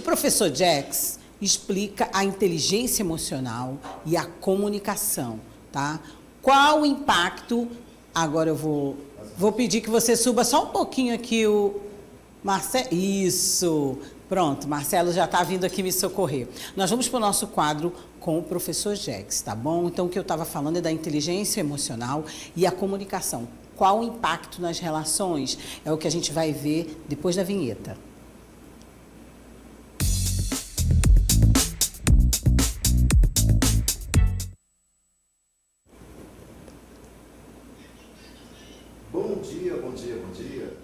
professor Jax explica a inteligência emocional e a comunicação, tá? Qual o impacto... Agora eu vou pedir que você suba só um pouquinho aqui o... Marcelo... Isso! Pronto, Marcelo já está vindo aqui me socorrer. Nós vamos para o nosso quadro com o professor Jax, tá bom? Então, o que eu estava falando é da inteligência emocional e a comunicação. Qual o impacto nas relações? É o que a gente vai ver depois da vinheta. Bom dia, bom dia, bom dia.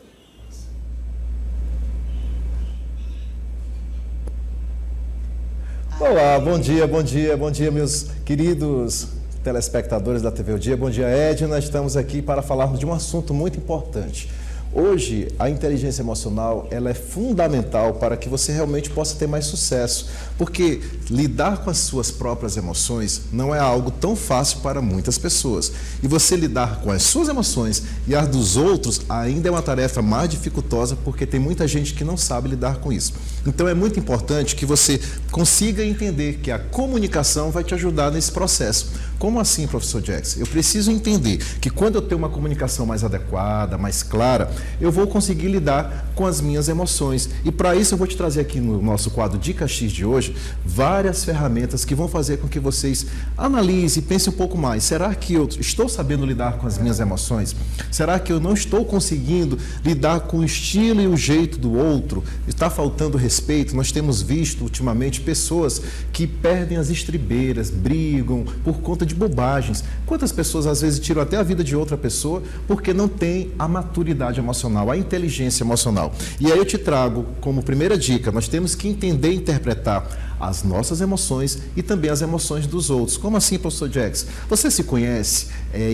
Olá, bom dia, bom dia, bom dia, meus queridos telespectadores da TV O Dia. Bom dia, Edna. Estamos aqui para falarmos de um assunto muito importante. Hoje, a inteligência emocional, ela é fundamental para que você realmente possa ter mais sucesso, porque lidar com as suas próprias emoções não é algo tão fácil para muitas pessoas. E você lidar com as suas emoções e as dos outros ainda é uma tarefa mais dificultosa, porque tem muita gente que não sabe lidar com isso. Então, é muito importante que você consiga entender que a comunicação vai te ajudar nesse processo. Como assim, professor Jax? Eu preciso entender que quando eu tenho uma comunicação mais adequada, mais clara, eu vou conseguir lidar com as minhas emoções. E para isso eu vou te trazer aqui no nosso quadro Dica X de hoje várias ferramentas que vão fazer com que vocês analisem e pensem um pouco mais. Será que eu estou sabendo lidar com as minhas emoções? Será que eu não estou conseguindo lidar com o estilo e o jeito do outro? Está faltando respeito? Nós temos visto ultimamente pessoas que perdem as estribeiras, brigam por conta de bobagens. Quantas pessoas às vezes tiram até a vida de outra pessoa porque não tem a maturidade emocional, a inteligência emocional. E aí eu te trago como primeira dica, nós temos que entender e interpretar as nossas emoções e também as emoções dos outros. Como assim, professor Jax? Você se conhece? É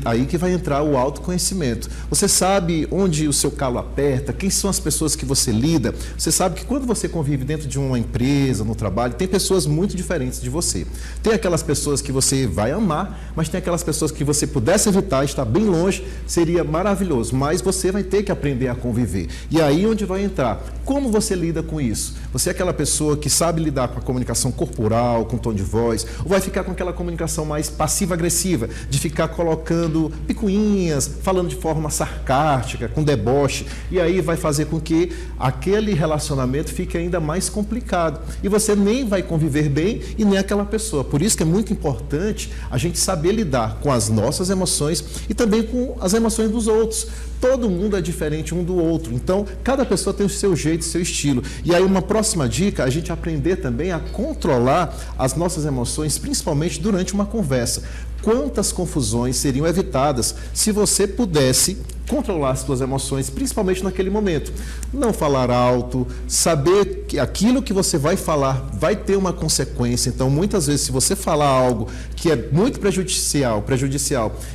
aí que vai entrar o autoconhecimento. Você sabe onde o seu calo aperta, quem são as pessoas que você lida. Você sabe que quando você convive dentro de uma empresa, no trabalho, tem pessoas muito diferentes de você. Tem aquelas pessoas que você vai amar, mas tem aquelas pessoas que você pudesse evitar, estar bem longe, seria maravilhoso, mas você vai ter que aprender a conviver. E aí onde vai entrar? Como você lida com isso? Você é aquela pessoa que sabe lidar com a comunicação corporal, com tom de voz, ou vai ficar com aquela comunicação mais passiva-agressiva, de ficar colocando picuinhas, falando de forma sarcástica, com deboche, e aí vai fazer com que aquele relacionamento fique ainda mais complicado. E você nem vai conviver bem e nem aquela pessoa. Por isso que é muito importante a gente saber lidar com as nossas emoções e também com as emoções dos outros. Todo mundo é diferente um do outro, então cada pessoa tem o seu jeito, o seu estilo. E aí uma próxima dica, a gente aprender também a controlar as nossas emoções, principalmente durante uma conversa. Quantas confusões seriam evitadas se você pudesse controlar as suas emoções, principalmente naquele momento. Não falar alto, saber que aquilo que você vai falar vai ter uma consequência. Então, muitas vezes, se você falar algo que é muito prejudicial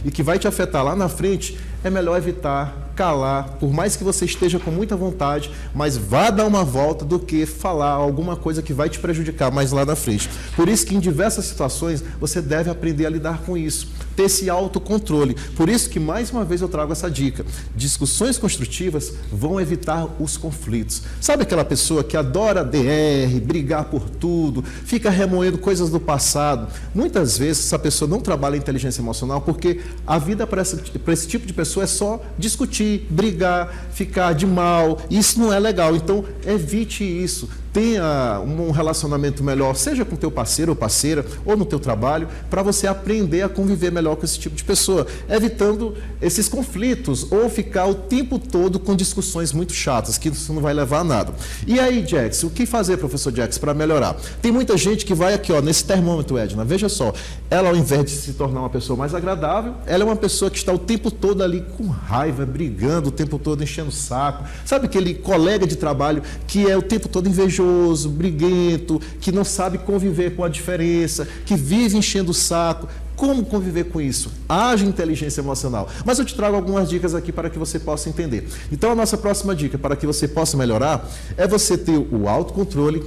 e que vai te afetar lá na frente, é melhor evitar, calar, por mais que você esteja com muita vontade, mas vá dar uma volta do que falar alguma coisa que vai te prejudicar mais lá na frente. Por isso que em diversas situações você deve aprender a lidar com isso, ter esse autocontrole. Por isso que mais uma vez eu trago essa dica. Discussões construtivas vão evitar os conflitos. Sabe aquela pessoa que adora DR, brigar por tudo, fica remoendo coisas do passado? Muitas vezes essa pessoa não trabalha inteligência emocional porque a vida para esse tipo de pessoa é só discutir, brigar, ficar de mal. Isso não é legal. Então evite isso. Tenha um relacionamento melhor, seja com teu parceiro ou parceira, ou no teu trabalho, para você aprender a conviver melhor com esse tipo de pessoa, evitando esses conflitos, ou ficar o tempo todo com discussões muito chatas, que isso não vai levar a nada. E aí, Jax, o que fazer, professor Jax, para melhorar? Tem muita gente que vai aqui, ó, nesse termômetro, Edna, veja só, ela ao invés de se tornar uma pessoa mais agradável, ela é uma pessoa que está o tempo todo ali com raiva, brigando, o tempo todo enchendo o saco. Sabe aquele colega de trabalho que é o tempo todo invejoso, briguento, que não sabe conviver com a diferença, que vive enchendo o saco? Como conviver com isso? Haja inteligência emocional. Mas eu te trago algumas dicas aqui para que você possa entender. Então a nossa próxima dica para que você possa melhorar é você ter o autocontrole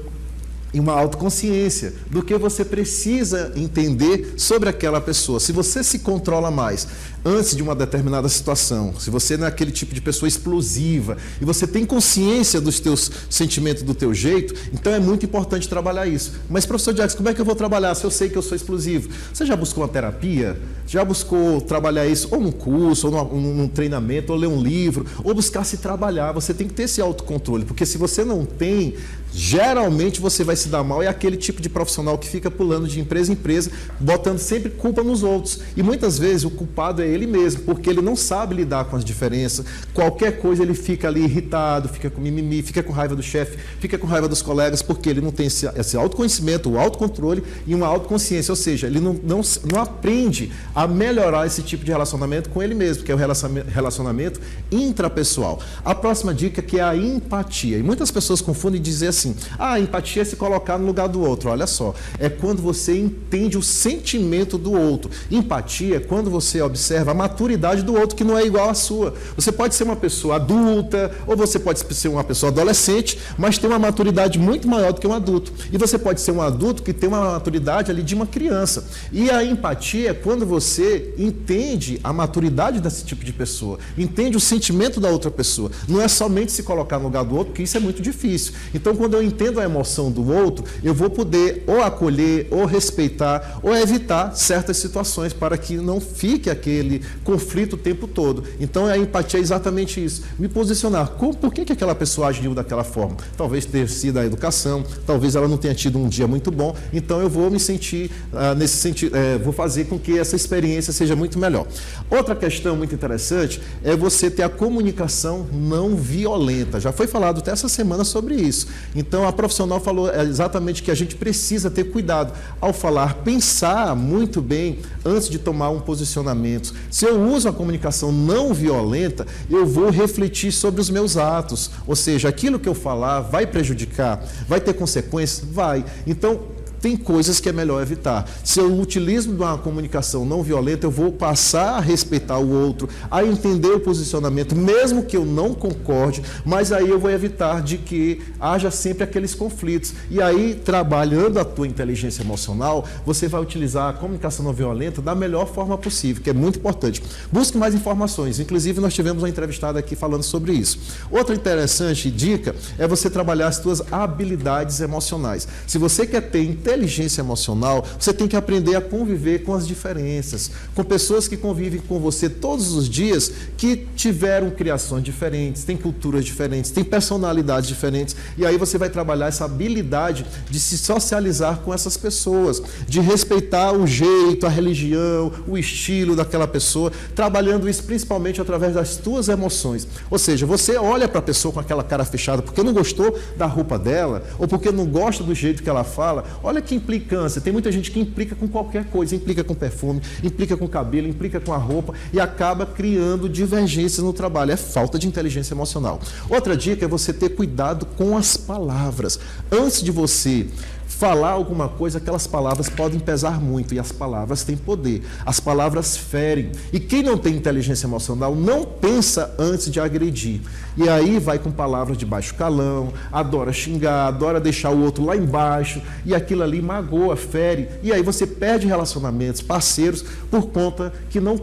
e uma autoconsciência do que você precisa entender sobre aquela pessoa. Se você se controla mais antes de uma determinada situação, se você não é aquele tipo de pessoa explosiva e você tem consciência dos teus sentimentos, do teu jeito, então é muito importante trabalhar isso. Mas, professor Jackson, como é que eu vou trabalhar se eu sei que eu sou explosivo? Você já buscou uma terapia? Já buscou trabalhar isso ou num curso, ou num treinamento, ou ler um livro, ou buscar se trabalhar? Você tem que ter esse autocontrole, porque se você não tem, geralmente você vai se dar mal. É aquele tipo de profissional que fica pulando de empresa em empresa, botando sempre culpa nos outros. E muitas vezes o culpado é ele mesmo, porque ele não sabe lidar com as diferenças. Qualquer coisa ele fica ali irritado, fica com mimimi, fica com raiva do chefe, fica com raiva dos colegas, porque ele não tem esse autoconhecimento, o autocontrole e uma autoconsciência. Ou seja, ele não aprende a melhorar esse tipo de relacionamento com ele mesmo, que é o relacionamento intrapessoal. A próxima dica que é a empatia. E muitas pessoas confundem e dizem assim: a empatia é se colocar no lugar do outro. Olha só, é quando você entende o sentimento do outro. Empatia é quando você observa a maturidade do outro, que não é igual à sua. Você pode ser uma pessoa adulta, ou você pode ser uma pessoa adolescente, mas tem uma maturidade muito maior do que um adulto. E você pode ser um adulto que tem uma maturidade ali de uma criança. E a empatia é quando você entende a maturidade desse tipo de pessoa, entende o sentimento da outra pessoa. Não é somente se colocar no lugar do outro, porque isso é muito difícil. Então, quando eu entendo a emoção do outro, eu vou poder ou acolher, ou respeitar, ou evitar certas situações para que não fique aquele conflito o tempo todo. Então, a empatia é exatamente isso. Me posicionar. Por que aquela pessoa agiu daquela forma? Talvez tenha sido a educação, talvez ela não tenha tido um dia muito bom, então eu vou me sentir nesse sentido, vou fazer com que essa experiência seja muito melhor. Outra questão muito interessante é você ter a comunicação não violenta. Já foi falado até essa semana sobre isso. Então, a profissional falou exatamente que a gente precisa ter cuidado ao falar, pensar muito bem antes de tomar um posicionamento. Se eu uso a comunicação não violenta, eu vou refletir sobre os meus atos. Ou seja, aquilo que eu falar vai prejudicar, vai ter consequências? Vai. Então, tem coisas que é melhor evitar. Se eu utilizo uma comunicação não violenta, eu vou passar a respeitar o outro, a entender o posicionamento, mesmo que eu não concorde, mas aí eu vou evitar de que haja sempre aqueles conflitos. E aí, trabalhando a tua inteligência emocional, você vai utilizar a comunicação não violenta da melhor forma possível, que é muito importante. Busque mais informações. Inclusive, nós tivemos uma entrevistada aqui falando sobre isso. Outra interessante dica é você trabalhar as tuas habilidades emocionais. Se você quer ter inteligência emocional, você tem que aprender a conviver com as diferenças, com pessoas que convivem com você todos os dias, que tiveram criações diferentes, têm culturas diferentes, têm personalidades diferentes, e aí você vai trabalhar essa habilidade de se socializar com essas pessoas, de respeitar o jeito, a religião, o estilo daquela pessoa, trabalhando isso principalmente através das tuas emoções. Ou seja, você olha para a pessoa com aquela cara fechada porque não gostou da roupa dela, ou porque não gosta do jeito que ela fala. Olha que implicância. Tem muita gente que implica com qualquer coisa, implica com perfume, implica com cabelo, implica com a roupa e acaba criando divergências no trabalho. É falta de inteligência emocional. Outra dica é você ter cuidado com as palavras. Antes de você falar alguma coisa, aquelas palavras podem pesar muito, e as palavras têm poder. As palavras ferem. E quem não tem inteligência emocional não pensa antes de agredir. E aí vai com palavras de baixo calão, adora xingar, adora deixar o outro lá embaixo, e aquilo ali magoa, fere. E aí você perde relacionamentos, parceiros, por conta que não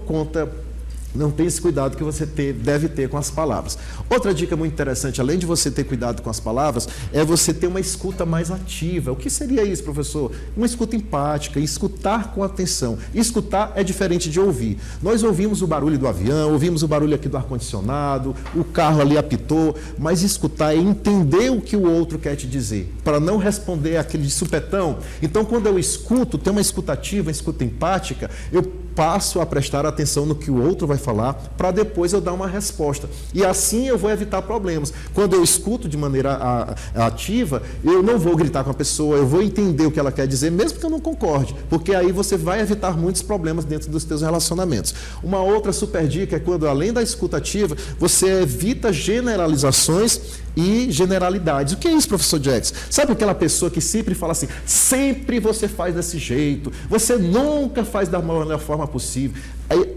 tem esse cuidado que você deve ter com as palavras. Outra dica muito interessante, além de você ter cuidado com as palavras, é você ter uma escuta mais ativa. O que seria isso, professor? Uma escuta empática, escutar com atenção. Escutar é diferente de ouvir. Nós ouvimos o barulho do avião, ouvimos o barulho aqui do ar-condicionado, o carro ali apitou, mas escutar é entender o que o outro quer te dizer, para não responder aquele de supetão. Então, quando eu escuto, tem uma escuta ativa, uma escuta empática, eu passo a prestar atenção no que o outro vai falar, para depois eu dar uma resposta. E assim eu vou evitar problemas. Quando eu escuto de maneira ativa, eu não vou gritar com a pessoa, eu vou entender o que ela quer dizer, mesmo que eu não concorde, porque aí você vai evitar muitos problemas dentro dos teus relacionamentos. Uma outra super dica é quando, além da escuta ativa, você evita generalizações e generalidades. O que é isso, professor Jackson? Sabe aquela pessoa que sempre fala assim, sempre você faz desse jeito, você nunca faz da melhor forma possível.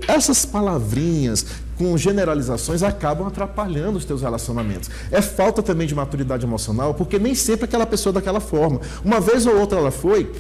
Essas palavrinhas com generalizações, acabam atrapalhando os teus relacionamentos. É falta também de maturidade emocional, porque nem sempre aquela pessoa é daquela forma. Uma vez ou outra ela foi,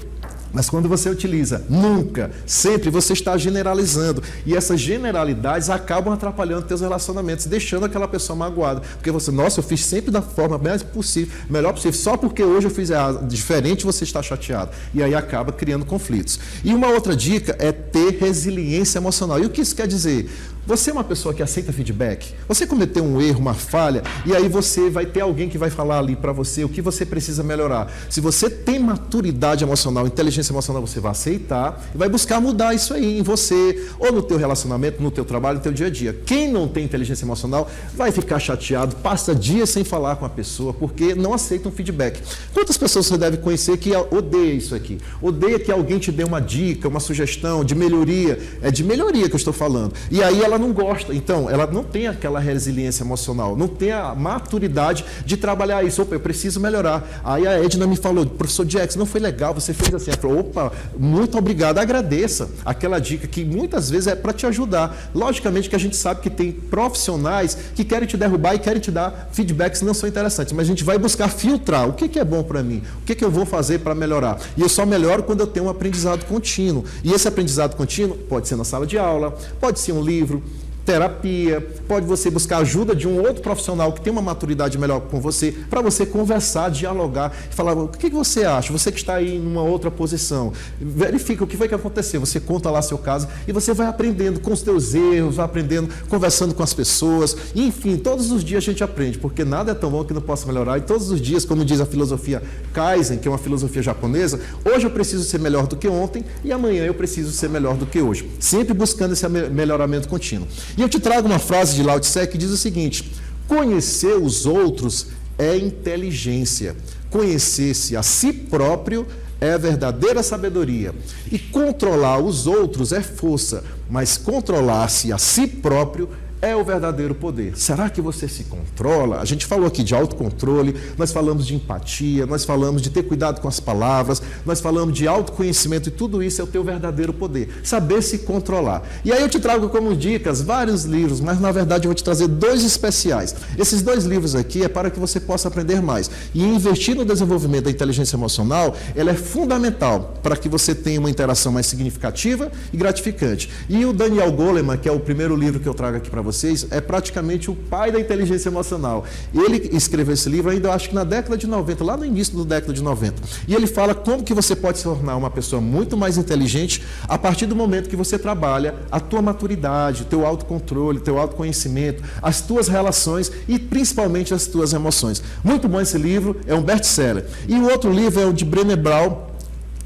mas quando você utiliza nunca, sempre, você está generalizando. E essas generalidades acabam atrapalhando teus relacionamentos, deixando aquela pessoa magoada. Porque você, nossa, eu fiz sempre da forma melhor possível, só porque hoje eu fiz diferente, você está chateado. E aí acaba criando conflitos. E uma outra dica é ter resiliência emocional. E o que isso quer dizer? Você é uma pessoa que aceita feedback? Você cometeu um erro, uma falha, e aí você vai ter alguém que vai falar ali para você o que você precisa melhorar. Se você tem maturidade emocional, inteligência emocional, você vai aceitar e vai buscar mudar isso aí em você, ou no teu relacionamento, no teu trabalho, no teu dia a dia. Quem não tem inteligência emocional vai ficar chateado, passa dias sem falar com a pessoa, porque não aceita um feedback. Quantas pessoas você deve conhecer que odeia isso aqui? Odeia que alguém te dê uma dica, uma sugestão de melhoria. É de melhoria que eu estou falando. E aí ela não gosta, então ela não tem aquela resiliência emocional, não tem a maturidade de trabalhar isso. Opa, eu preciso melhorar. Aí a Edna me falou, professor Jackson, não foi legal, você fez assim. Ela falou, opa, muito obrigado, agradeça aquela dica que muitas vezes é para te ajudar. Logicamente que a gente sabe que tem profissionais que querem te derrubar e querem te dar feedbacks que não são interessantes, mas a gente vai buscar filtrar o que é bom para mim, o que eu vou fazer para melhorar. E eu só melhoro quando eu tenho um aprendizado contínuo. E esse aprendizado contínuo pode ser na sala de aula, pode ser um livro, terapia, pode você buscar ajuda de um outro profissional que tem uma maturidade melhor com você, para você conversar, dialogar e falar, o que você acha? Você que está aí numa outra posição, verifica o que foi que aconteceu, você conta lá seu caso e você vai aprendendo com os teus erros, vai aprendendo, conversando com as pessoas, e, enfim, todos os dias a gente aprende, porque nada é tão bom que não possa melhorar, e todos os dias, como diz a filosofia Kaizen, que é uma filosofia japonesa, hoje eu preciso ser melhor do que ontem e amanhã eu preciso ser melhor do que hoje, sempre buscando esse melhoramento contínuo. E eu te trago uma frase de Lao Tse que diz o seguinte: conhecer os outros é inteligência, conhecer-se a si próprio é a verdadeira sabedoria, e controlar os outros é força, mas controlar-se a si próprio é o verdadeiro poder. Será que você se controla? A gente falou aqui de autocontrole, nós falamos de empatia, nós falamos de ter cuidado com as palavras, nós falamos de autoconhecimento, e tudo isso é o teu verdadeiro poder, saber se controlar. E aí eu te trago como dicas vários livros, mas na verdade eu vou te trazer 2 especiais. Esses 2 livros aqui é para que você possa aprender mais. E investir no desenvolvimento da inteligência emocional, ela é fundamental para que você tenha uma interação mais significativa e gratificante. E o Daniel Goleman, que é o primeiro livro que eu trago aqui para vocês, é praticamente o pai da inteligência emocional. Ele escreveu esse livro ainda, eu acho que na década de 90, lá no início da década de 90. E ele fala como que você pode se tornar uma pessoa muito mais inteligente a partir do momento que você trabalha a tua maturidade, o teu autocontrole, o teu autoconhecimento, as tuas relações e principalmente as tuas emoções. Muito bom esse livro, é um best-seller. E o outro livro é o de Brené Brown,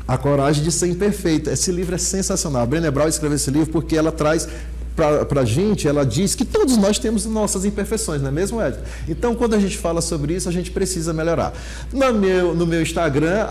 A Coragem de Ser Imperfeita. Esse livro é sensacional. A Brené Brown escreveu esse livro porque ela traz para a gente, ela diz que todos nós temos nossas imperfeições, não é mesmo, Ed? Então, quando a gente fala sobre isso, a gente precisa melhorar. No meu Instagram,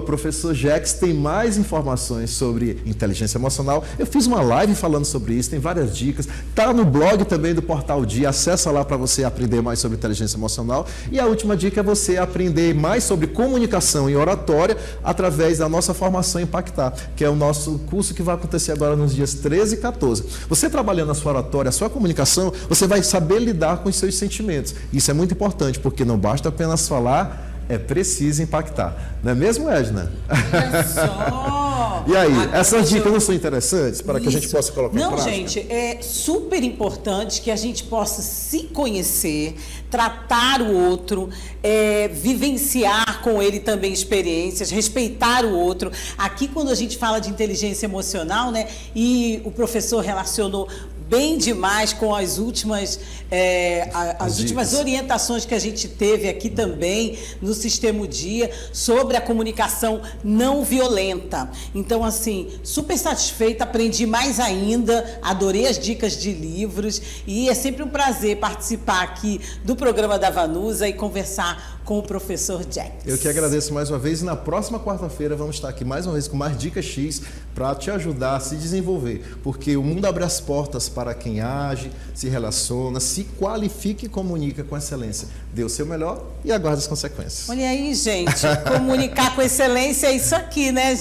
@professorjax, tem mais informações sobre inteligência emocional. Eu fiz uma live falando sobre isso, tem várias dicas. Está no blog também do Portal Dia, acessa lá para você aprender mais sobre inteligência emocional. E a última dica é você aprender mais sobre comunicação e oratória através da nossa formação Impactar, que é o nosso curso que vai acontecer agora nos dias 13 e 14. Você trabalhando a sua oratória, a sua comunicação, você vai saber lidar com os seus sentimentos. Isso é muito importante, porque não basta apenas falar, é preciso impactar. Não é mesmo, Edna? Olha só! E aí, essas dicas não são interessantes para que a gente possa colocar em prática? Não, gente, é super importante que a gente possa se conhecer, tratar o outro, vivenciar com ele também experiências, respeitar o outro. Aqui, quando a gente fala de inteligência emocional, né, e o professor relacionou bem demais com as últimas orientações que a gente teve aqui também no Sistema Dia sobre a comunicação não violenta. Então, assim, super satisfeita, aprendi mais ainda, adorei as dicas de livros e é sempre um prazer participar aqui do programa da Vanusa e conversar com o professor Jackson. Eu que agradeço mais uma vez e na próxima quarta-feira vamos estar aqui mais uma vez com mais dicas X para te ajudar a se desenvolver, porque o mundo abre as portas para quem age, se relaciona, se qualifica e comunica com excelência. Dê o seu melhor e aguarde as consequências. Olha aí, gente, comunicar com excelência é isso aqui, né, gente?